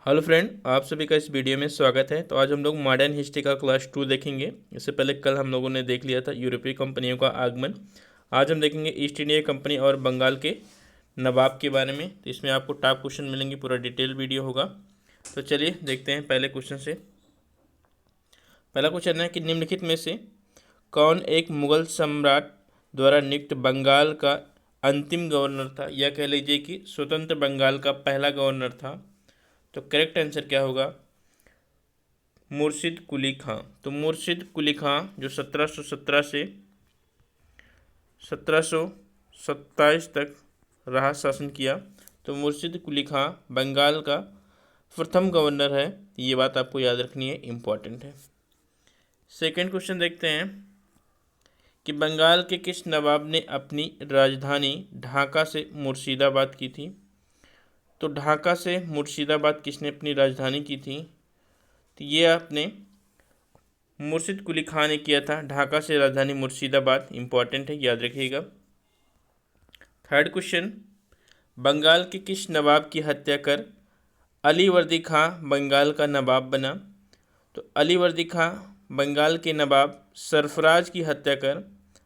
Hello friend, आप सभी का इस वीडियो में स्वागत है। तो आज हम लोग मॉडर्न हिस्ट्री का क्लास 2 देखेंगे। इससे पहले कल हम लोगों ने देख लिया था यूरोपीय कंपनियों का आगमन। आज हम देखेंगे ईस्ट इंडिया कंपनी और बंगाल के नवाब के बारे में। तो इसमें आपको टॉप क्वेश्चन मिलेंगे, पूरा डिटेल वीडियो होगा। तो चलिए देखते हैं पहले क्वेश्चन से। पहला क्वेश्चन है कि निम्नलिखित में से कौन एक मुगल सम्राट द्वारा नियुक्त बंगाल का अंतिम गवर्नर था, या कह लीजिए कि स्वतंत्र बंगाल का पहला गवर्नर था। तो करेक्ट आंसर क्या होगा? मुर्शिद कुली खां। तो मुर्शिद कुली खां जो 1717 से 1727 तक रहा, शासन किया। तो मुर्शिद कुली खां बंगाल का प्रथम गवर्नर है। ये बात आपको याद रखनी है, इम्पॉर्टेंट है। सेकंड क्वेश्चन देखते हैं कि बंगाल के किस नवाब ने अपनी राजधानी ढाका से मुर्शिदाबाद की थी। तो ढाका से मुर्शिदाबाद किसने अपनी राजधानी की थी? तो ये आपने मुर्शिद कुली खां ने किया था। ढाका से राजधानी मुर्शिदाबाद, इंपॉर्टेंट है, याद रखिएगा। थर्ड क्वेश्चन, बंगाल के किस नवाब की हत्या कर अली वर्दी खां बंगाल का नवाब बना। तो अली वर्दी खां बंगाल के नवाब सरफराज की हत्या कर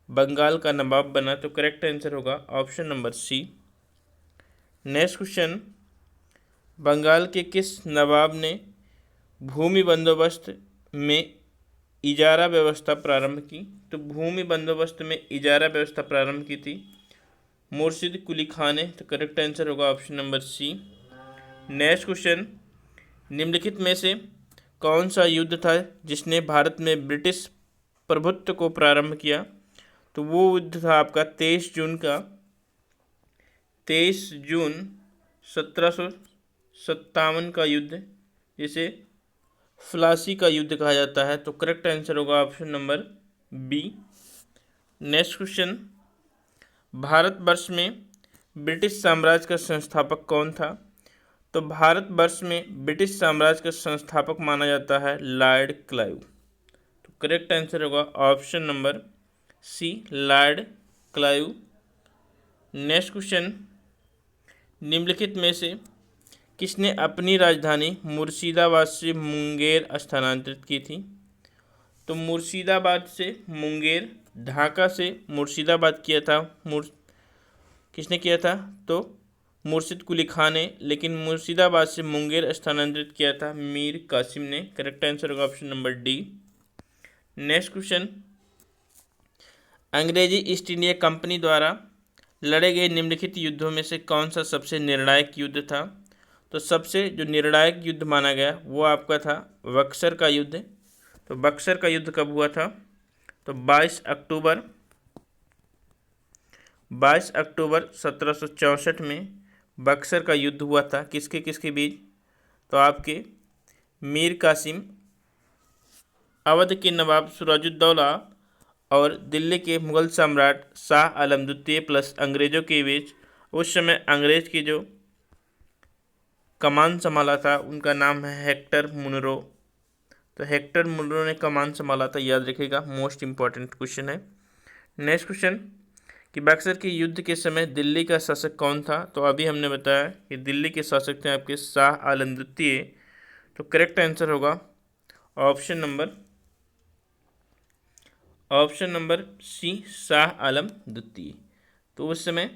बंगाल का नवाब बना। तो करेक्ट आंसर होगा option number C. Next question, Bengal के किस नवाब ने भूमि बंदोबस्त में इजारा व्यवस्था प्रारंभ की। तो भूमि बंदोबस्त में इजारा व्यवस्था प्रारंभ की थी मुर्शिद कुली खां ने। तो करेक्ट आंसर होगा option number C. Next question, निम्नलिखित में से कौन सा युद्ध था जिसने भारत में ब्रिटिश प्रभुत्व को प्रारंभ किया। तो वो युद्ध था आपका 23 जून 1757 का युद्ध, जिसे फ्लासी का युद्ध कहा जाता है। तो करेक्ट आंसर होगा option number B. Next question, Bharatvarsha में ब्रिटिश साम्राज्य का संस्थापक कौन था। तो भारतवर्ष में ब्रिटिश साम्राज्य का संस्थापक माना जाता है लॉर्ड क्लाइव। तो करेक्ट आंसर होगा option number C, lord Clive. Next question, निम्नलिखित में से किसने अपनी राजधानी मुर्शिदाबाद से मुंगेर स्थानांतरित की थी। तो मुर्शिदाबाद से मुंगेर, ढाका से मुर्शिदाबाद किया था। किसने किया था? तो मुर्शिद कुली खां ने। लेकिन मुर्शिदाबाद से मुंगेर स्थानांतरित किया था मीर कासिम ने। करेक्ट आंसर होगा option number D. Next question, अंग्रेजी ईस्ट इंडिया कंपनी द्वारा लड़े गए निम्नलिखित युद्धों में से कौन सा सबसे निर्णायक युद्ध था। तो सबसे जो निर्णायक युद्ध माना गया वो आपका था बक्सर का युद्ध। तो बक्सर का युद्ध कब हुआ था? तो 22 अक्टूबर 1764 में बक्सर का युद्ध हुआ था। किसके किसके बीच? तो आपके मीर कासिम, अवध के नवाब सिराजुद्दौला और दिल्ली के मुगल सम्राट शाह आलम द्वितीय प्लस अंग्रेज़ों के बीच। उस समय अंग्रेज की जो कमान संभाला था उनका नाम है हेक्टर मुनरो। तो हेक्टर मुनरो ने कमान संभाला था, याद रखिएगा, मोस्ट इंपॉर्टेंट क्वेश्चन है। नेक्स्ट क्वेश्चन, कि बक्सर के युद्ध के समय दिल्ली का शासक कौन था। तो अभी हमने बताया कि दिल्ली के शासक थे आपके शाह आलम द्वितीय। तो करेक्ट आंसर होगा ऑप्शन नंबर सी, शाह आलम द्वितीय। तो उस समय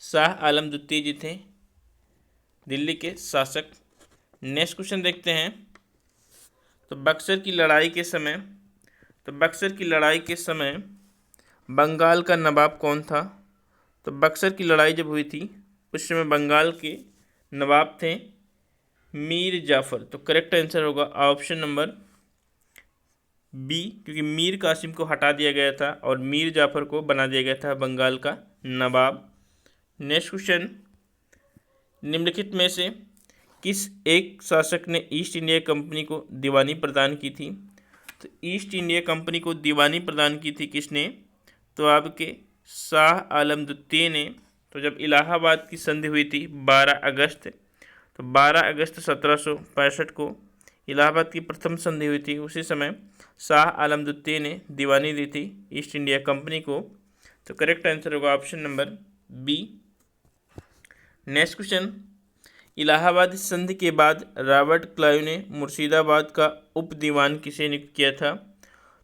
शाह आलम द्वितीय जी थे दिल्ली के शासक। नेक्स्ट क्वेश्चन देखते हैं। तो बक्सर की लड़ाई के समय बंगाल का नवाब कौन था। तो बक्सर की लड़ाई जब हुई थी उस समय बंगाल के नवाब थे मीर जाफ़र। तो करेक्ट आंसर होगा ऑप्शन नंबर बी, क्योंकि मीर कासिम को हटा दिया गया था और मीर जाफ़र को बना दिया गया था बंगाल का नवाब। नेक्स्ट क्वेश्चन, निम्नलिखित में से किस एक शासक ने ईस्ट इंडिया कंपनी को दीवानी प्रदान की थी। तो ईस्ट इंडिया कंपनी को दीवानी प्रदान की थी किसने? तो आपके शाह आलम द्वितीय ने। तो जब इलाहाबाद की संधि हुई थी 12 अगस्त 1765 को इलाहाबाद की प्रथम संधि हुई थी, उसी समय शाह आलम द्वितीय ने दीवानी दी थी ईस्ट इंडिया कंपनी को। तो करेक्ट आंसर होगा option number B. Next question, Allahabad संधि के बाद रॉबर्ट क्लाइव ने मुर्शिदाबाद का उप दीवान किसे नियुक्त किया था?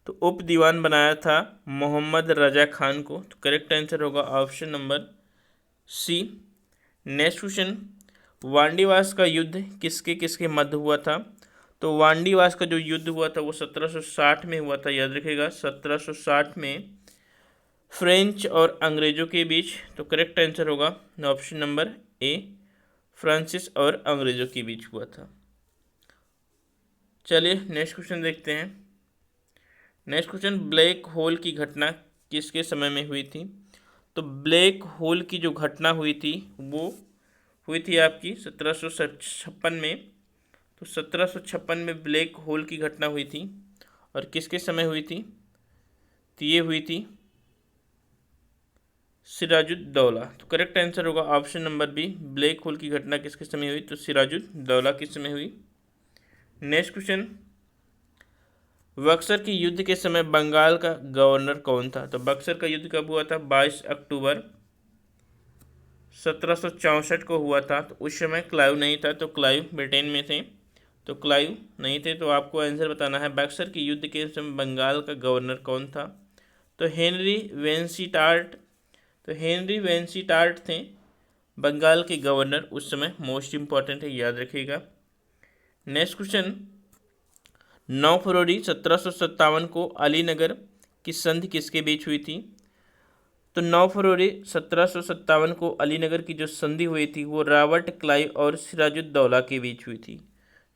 तो उप दीवान बनाया था मोहम्मद रजा खान को। तो करेक्ट आंसर होगा option number C. Next question, Wandiwash का युद्ध किसके किसके मध्य हुआ था? तो वांडीवास का जो युद्ध हुआ था वो 1760 में हुआ था, याद रखिएगा 1760 में फ्रेंच और अंग्रेजों के बीच। तो करेक्ट आंसर होगा ऑप्शन नंबर ए, फ्रांसिस और अंग्रेजों के बीच हुआ था। चलिए नेक्स्ट क्वेश्चन देखते हैं। नेक्स्ट क्वेश्चन, ब्लैक होल की घटना किसके समय में हुई थी? तो ब्लैक होल की जो घटना हुई थी वो हुई थी आपकी 1756 में। तो 1756 में ब्लैक होल की घटना हुई थी और किसके समय हुई थी? तो ये हुई थी सिराजुद्दौला। तो करेक्ट आंसर होगा option number B, black hole की घटना किसके समय हुई? तो सिराजुद्दौला के समय हुई। नेक्स्ट क्वेश्चन, बक्सर के युद्ध के समय बंगाल का गवर्नर कौन था? तो बक्सर का युद्ध कब हुआ था? 22 अक्टूबर 1764 को हुआ था। तो उस समय क्लाइव नहीं था, तो क्लाइव ब्रिटेन में थे, तो क्लाइव नहीं थे। तो आपको आंसर बताना है बक्सर के युद्ध के समय बंगाल का गवर्नर कौन था? तो हेनरी वेंसीटार्ट। तो हेनरी वेंसीटार्ट थे बंगाल के गवर्नर उस समय। मोस्ट इंपॉर्टेंट है, याद रखिएगा। नेक्स्ट क्वेश्चन, 9 फरवरी 1757 को अलीनगर की संधि किसके बीच हुई थी? तो 9 फरवरी 1757 को अलीनगर की जो संधि हुई थी वो रॉबर्ट क्लाइव और सिराजुद्दौला के बीच हुई थी।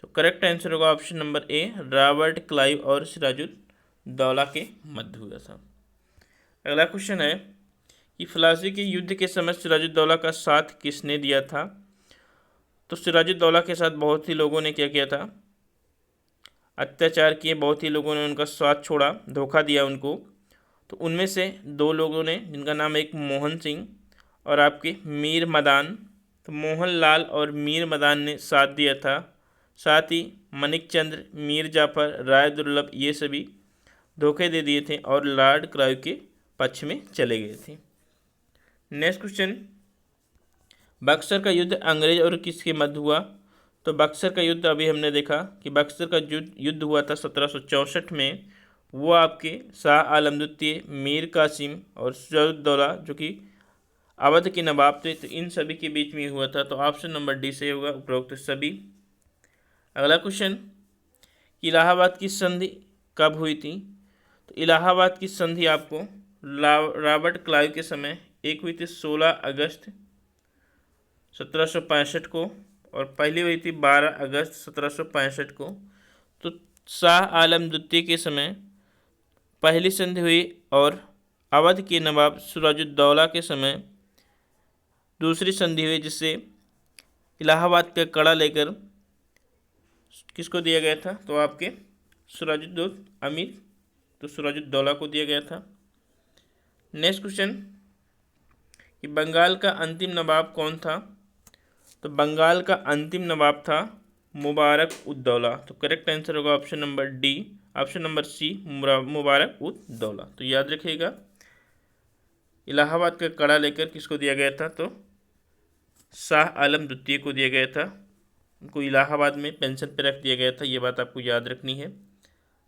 तो करेक्ट आंसर होगा option number A, Robert Clive और सिराजुद्दौला के मध्य हुआ था। अगला क्वेश्चन है कि प्लासी के युद्ध के समय सिराजुद्दौला का साथ किसने दिया था? तो सिराजुद्दौला के साथ बहुत ही लोगों ने क्या किया था? अत्याचार किए, बहुत ही लोगों ने उनका साथ छोड़ा, धोखा दिया उनको। तो उनमें से 2 लोगों ने, जिनका नाम एक मोहन सिंह और आपके मीर मदान। तो मोहन लाल और मीर मदान ने साथ दिया था। साथ ही मनिक चंद्र, मीर जाफर, राय दुर्लभ, ये सभी धोखे दे दिए थे और लॉर्ड क्लाइव के पक्ष में चले गए थे। नेक्स्ट क्वेश्चन, बक्सर का युद्ध अंग्रेज और किसके मध्य हुआ? तो बक्सर का युद्ध अभी हमने देखा कि बक्सर का युद्ध हुआ था 1764 में। वो आपके शाह आलम द्वितीय, मीर कासिम और सिराजुद्दौला जो कि अवध के नवाब थे, तो इन सभी के बीच में हुआ था। तो ऑप्शन नंबर डी से होगा उपरोक्त सभी। अगला क्वेश्चन, इलाहाबाद की संधि कब हुई थी? तो इलाहाबाद की संधि आपको रॉबर्ट क्लाइव के समय एक हुई थी 16 अगस्त 1765 को और पहली हुई थी 12 अगस्त 1765 को। तो शाह आलम द्वितीय के समय पहली संधि हुई और अवध के नवाब सिराजुद्दौला के समय दूसरी संधि हुई, जिससे इलाहाबाद का कड़ा लेकर किसको दिया गया था? तो आपके सिराजुद्दौला अमीर, तो सिराजुद्दौला को दिया गया था। नेक्स्ट क्वेश्चन, कि बंगाल का अंतिम नवाब कौन था? तो बंगाल का अंतिम नवाब था मुबारक उद दौला। तो करेक्ट आंसर होगा option number D, option number C, Mubarak ud Daula. तो याद रखिएगा इलाहाबाद का कड़ा लेकर किसको दिया गया था? तो शाह आलम द्वितीय को दिया गया था। उनको इलाहाबाद में पेंशन पर रख दिया गया था, ये बात आपको याद रखनी है।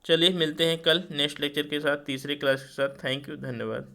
चलिए मिलते हैं कल नेक्स्ट लेक्चर के साथ, तीसरे क्लास के साथ। थैंक यू, धन्यवाद।